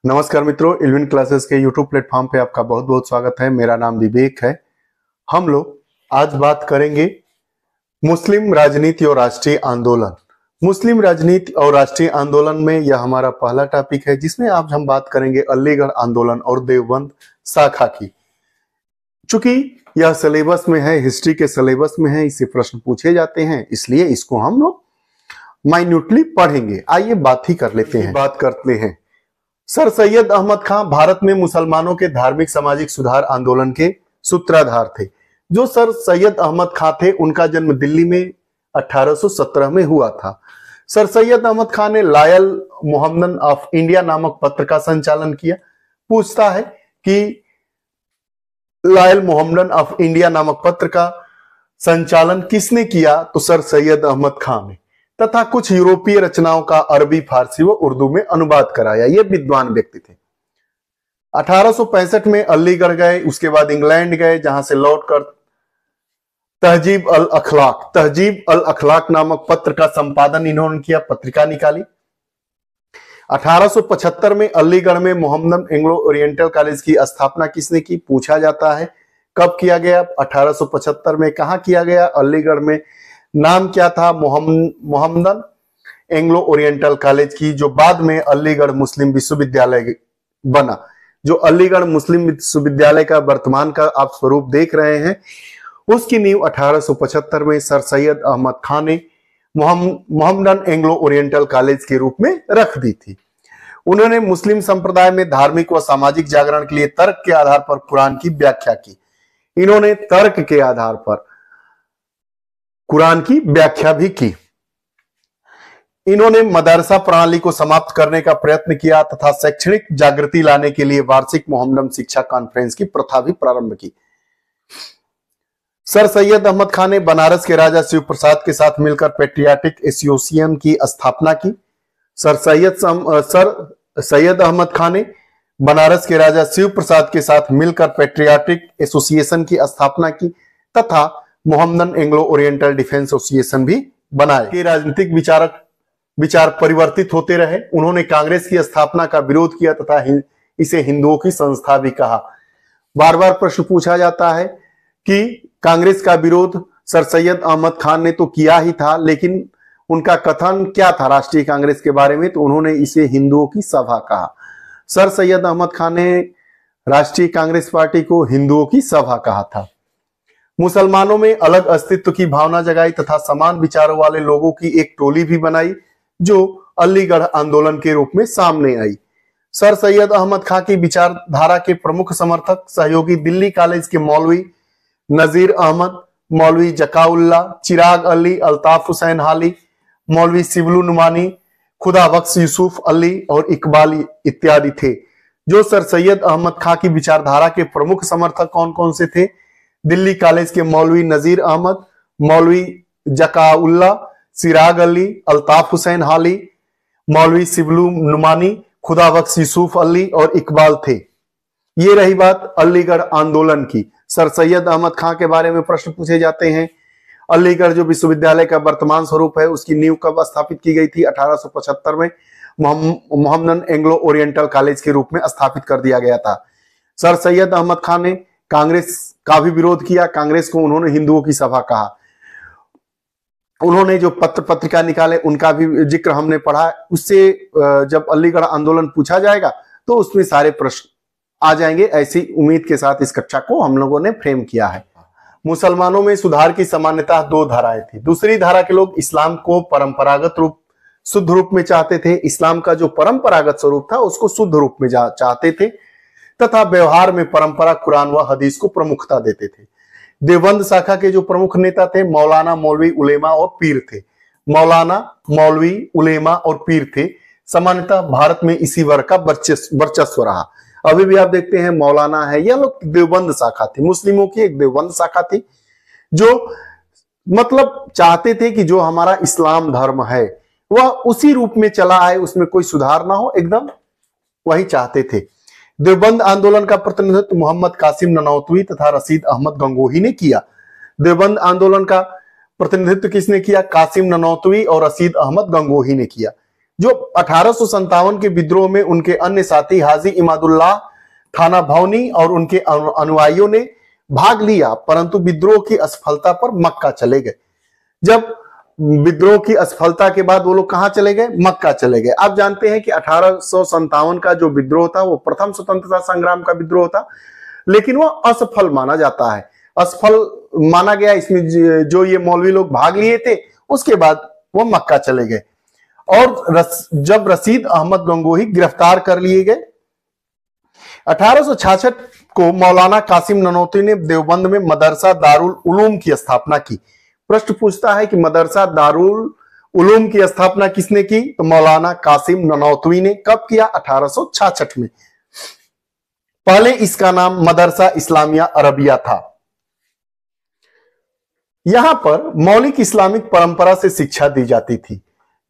नमस्कार मित्रों, इल्विन क्लासेस के यूट्यूब प्लेटफॉर्म पे आपका बहुत बहुत स्वागत है। मेरा नाम विवेक है। हम लोग आज बात करेंगे मुस्लिम राजनीति और राष्ट्रीय आंदोलन। मुस्लिम राजनीति और राष्ट्रीय आंदोलन में यह हमारा पहला टॉपिक है, जिसमें आज हम बात करेंगे अलीगढ़ आंदोलन और देवबंद शाखा की। चूंकि यह सिलेबस में है, हिस्ट्री के सिलेबस में है, इससे प्रश्न पूछे जाते हैं, इसलिए इसको हम लोग माइन्यूटली पढ़ेंगे। आइए बात ही कर लेते हैं। बात करते हैं। सर सैयद अहमद खां भारत में मुसलमानों के धार्मिक सामाजिक सुधार आंदोलन के सूत्रधार थे। जो सर सैयद अहमद खां थे, उनका जन्म दिल्ली में 1817 में हुआ था। सर सैयद अहमद खां ने लायल मोहम्मदन ऑफ इंडिया नामक पत्र का संचालन किया। पूछता है कि लायल मोहम्मदन ऑफ इंडिया नामक पत्र का संचालन किसने किया, तो सर सैयद अहमद खां ने, तथा कुछ यूरोपीय रचनाओं का अरबी, फारसी व उर्दू में अनुवाद कराया। ये विद्वान व्यक्ति थे। 1865 में अलीगढ़ गए, उसके बाद इंग्लैंड गए, जहां से लौटकर तहजीब अल अखलाक नामक पत्र का संपादन इन्होंने किया, पत्रिका निकाली। 1875 में अलीगढ़ में मोहम्मदन एंग्लो ओरिएंटल कॉलेज की स्थापना किसने की, पूछा जाता है। कब किया गया? 1875 में। कहां किया गया? अलीगढ़ में। नाम क्या था? मोहम्मदन एंग्लो ओरिएंटल कॉलेज की, जो बाद में अलीगढ़ मुस्लिम विश्वविद्यालय बना। जो अलीगढ़ मुस्लिम विश्वविद्यालय का वर्तमान का आप स्वरूप देख रहे हैं, उसकी नींव 1875 में सर सैयद अहमद खां ने मोहम्मदन एंग्लो ओरिएंटल कॉलेज के रूप में रख दी थी। उन्होंने मुस्लिम संप्रदाय में धार्मिक व सामाजिक जागरण के लिए तर्क के आधार पर कुरान की व्याख्या की। इन्होंने तर्क के आधार पर कुरान की व्याख्या भी की। इन्होंने मदरसा प्रणाली को समाप्त करने का प्रयत्न किया तथा शैक्षणिक जागृति लाने के लिए वार्षिक मोहम्मदन शिक्षा कॉन्फ्रेंस की प्रथा भी प्रारंभ की। सर सैयद अहमद खान ने बनारस के राजा शिव प्रसाद के साथ मिलकर पेट्रियाटिक एसोसिएशन की स्थापना की। सर सैयद अहमद खान ने बनारस के राजा शिव प्रसाद के साथ मिलकर पेट्रियाटिक एसोसिएशन की स्थापना की तथा Mohammedan Anglo oriental defence association भी बनाए। के राजनीतिक विचार परिवर्तित होते रहे। उन्होंने कांग्रेस की स्थापना का विरोध किया तथा इसे हिंदुओं की संस्था भी कहा। बार बार प्रश्न पूछा जाता है कि कांग्रेस का विरोध सर सैयद अहमद खान ने तो किया ही था, लेकिन उनका कथन क्या था राष्ट्रीय कांग्रेस के बारे में, तो उन्होंने इसे हिंदुओं की सभा कहा। सर सैयद अहमद खान ने राष्ट्रीय कांग्रेस पार्टी को हिंदुओं की सभा कहा था। मुसलमानों में अलग अस्तित्व की भावना जगाई तथा समान विचारों वाले लोगों की एक टोली भी बनाई, जो अलीगढ़ आंदोलन के रूप में सामने आई। सर सैयद अहमद खां की विचारधारा के प्रमुख समर्थक सहयोगी दिल्ली कॉलेज के मौलवी नजीर अहमद, मौलवी जकाउल्ला, चिराग अली, अल्ताफ हुसैन हाली, मौलवी सिबलू नुमानी, खुदाबख्श यूसुफ अली और इकबाल इत्यादि थे। जो सर सैयद अहमद खां की विचारधारा के प्रमुख समर्थक कौन कौन से थे? दिल्ली कॉलेज के मौलवी नजीर अहमद, मौलवी जकाउल्ला, चिराग अली, अल्ताफ हुसैन हाली, मौलवी सिबलू नुमानी, खुदाबख्श यूसुफ अली और इकबाल थे। ये रही बात अलीगढ़ आंदोलन की। सर सैयद अहमद खां के बारे में प्रश्न पूछे जाते हैं। अलीगढ़ जो विश्वविद्यालय का वर्तमान स्वरूप है, उसकी नींव कब स्थापित की गई थी? 1875 में मोहम्मदन एंग्लो ओरिएंटल कॉलेज के रूप में स्थापित कर दिया गया था। सर सैयद अहमद खान ने कांग्रेस का भी विरोध किया। कांग्रेस को उन्होंने हिंदुओं की सभा कहा। उन्होंने जो पत्रिका निकाले, उनका भी जिक्र हमने पढ़ा। उससे जब अलीगढ़ आंदोलन पूछा जाएगा तो उसमें सारे प्रश्न आ जाएंगे। ऐसी उम्मीद के साथ इस कक्षा को हम लोगों ने फ्रेम किया है। मुसलमानों में सुधार की सामान्यतः दो धाराएं थी। दूसरी धारा के लोग इस्लाम को परंपरागत रूप, शुद्ध रूप में चाहते थे। इस्लाम का जो परंपरागत स्वरूप था उसको शुद्ध रूप में चाहते थे तथा व्यवहार में परंपरा, कुरान व हदीस को प्रमुखता देते थे। देवबंद शाखा के जो प्रमुख नेता थे, मौलाना, मौलवी, उलेमा और पीर थे। मौलाना, मौलवी, उलेमा और पीर थे। सामान्यतः भारत में इसी वर्ग का वर्चस्व रहा। अभी भी आप देखते हैं मौलाना है, यह लोग देवबंद शाखा थी। मुस्लिमों की एक देवबंद शाखा थी, जो मतलब चाहते थे कि जो हमारा इस्लाम धर्म है वह उसी रूप में चला आए, उसमें कोई सुधार ना हो, एकदम वही चाहते थे। देवबंद आंदोलन का प्रतिनिधित्व मोहम्मद कासिम ननौतवी तथा रशीद अहमद गंगोही ने किया। देवबंद आंदोलन का प्रतिनिधित्व किसने किया? कासिम ननौतवी और रशीद अहमद गंगोही ने किया। जो 1857 के विद्रोह में उनके अन्य साथी हाजी इमादुल्लाह थाना भवनी और उनके अनुयायियों ने भाग लिया, परंतु विद्रोह की असफलता पर मक्का चले गए। जब विद्रोह की असफलता के बाद वो लोग कहां चले गए? मक्का चले गए। आप जानते हैं कि 1857 का जो विद्रोह था वो प्रथम स्वतंत्रता संग्राम का विद्रोह था, लेकिन वो असफल माना जाता है। असफल माना गया, इसमें जो ये मौलवी लोग भाग लिए थे उसके बाद वो मक्का चले गए। और जब रशीद अहमद गंगोही गिरफ्तार कर लिए गए, 1866 को मौलाना कासिम ननौतवी ने देवबंद में मदरसा दारुल उलूम की स्थापना की। प्रश्न पूछता है कि मदरसा दारुल उलूम की स्थापना किसने की? तो मौलाना कासिम ननौतवी ने। कब किया? 1866 में। पहले इसका नाम मदरसा इस्लामिया अरबिया था। यहां पर मौलिक इस्लामिक परंपरा से शिक्षा दी जाती थी।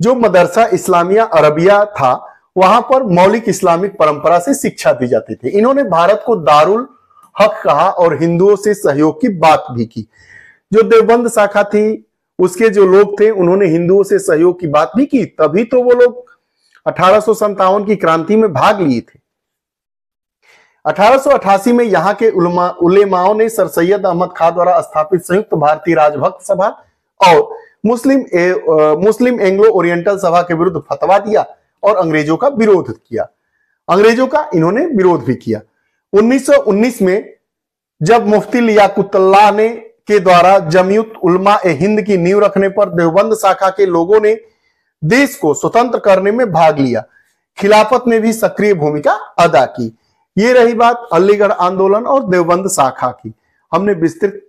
जो मदरसा इस्लामिया अरबिया था वहां पर मौलिक इस्लामिक परंपरा से शिक्षा दी जाती थी। इन्होंने भारत को दारुल हक कहा और हिंदुओं से सहयोग की बात भी की। जो देवबंद शाखा थी उसके जो लोग थे उन्होंने हिंदुओं से सहयोग की बात भी की, तभी तो वो लोग 1857 की क्रांति में भाग लिए थे। 1888 में यहाँ के उलेमाओं ने सर सैयद अहमद खां द्वारा स्थापित संयुक्त भारतीय राजभक्त सभा और मुस्लिम एंग्लो ओरिएंटल सभा के विरुद्ध फतवा दिया और अंग्रेजों का विरोध किया। अंग्रेजों का इन्होंने विरोध भी किया। 1919 में जब मुफ्ती लियाकुतुल्लाह ने के द्वारा जमीयत उलमा ए हिंद की नींव रखने पर देवबंद शाखा के लोगों ने देश को स्वतंत्र करने में भाग लिया। खिलाफत ने भी सक्रिय भूमिका अदा की। ये रही बात अलीगढ़ आंदोलन और देवबंद शाखा की। हमने विस्तृत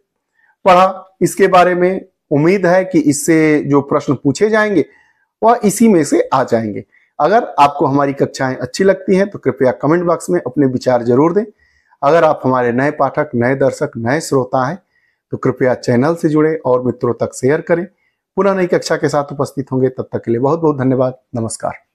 पढ़ा इसके बारे में। उम्मीद है कि इससे जो प्रश्न पूछे जाएंगे वह इसी में से आ जाएंगे। अगर आपको हमारी कक्षाएं अच्छी लगती हैं तो कृपया कमेंट बॉक्स में अपने विचार जरूर दें। अगर आप हमारे नए पाठक, नए दर्शक, नए श्रोता हैं तो कृपया चैनल से जुड़े और मित्रों तक शेयर करें। पुनः नई कक्षा के साथ उपस्थित होंगे, तब तक के लिए बहुत बहुत धन्यवाद। नमस्कार।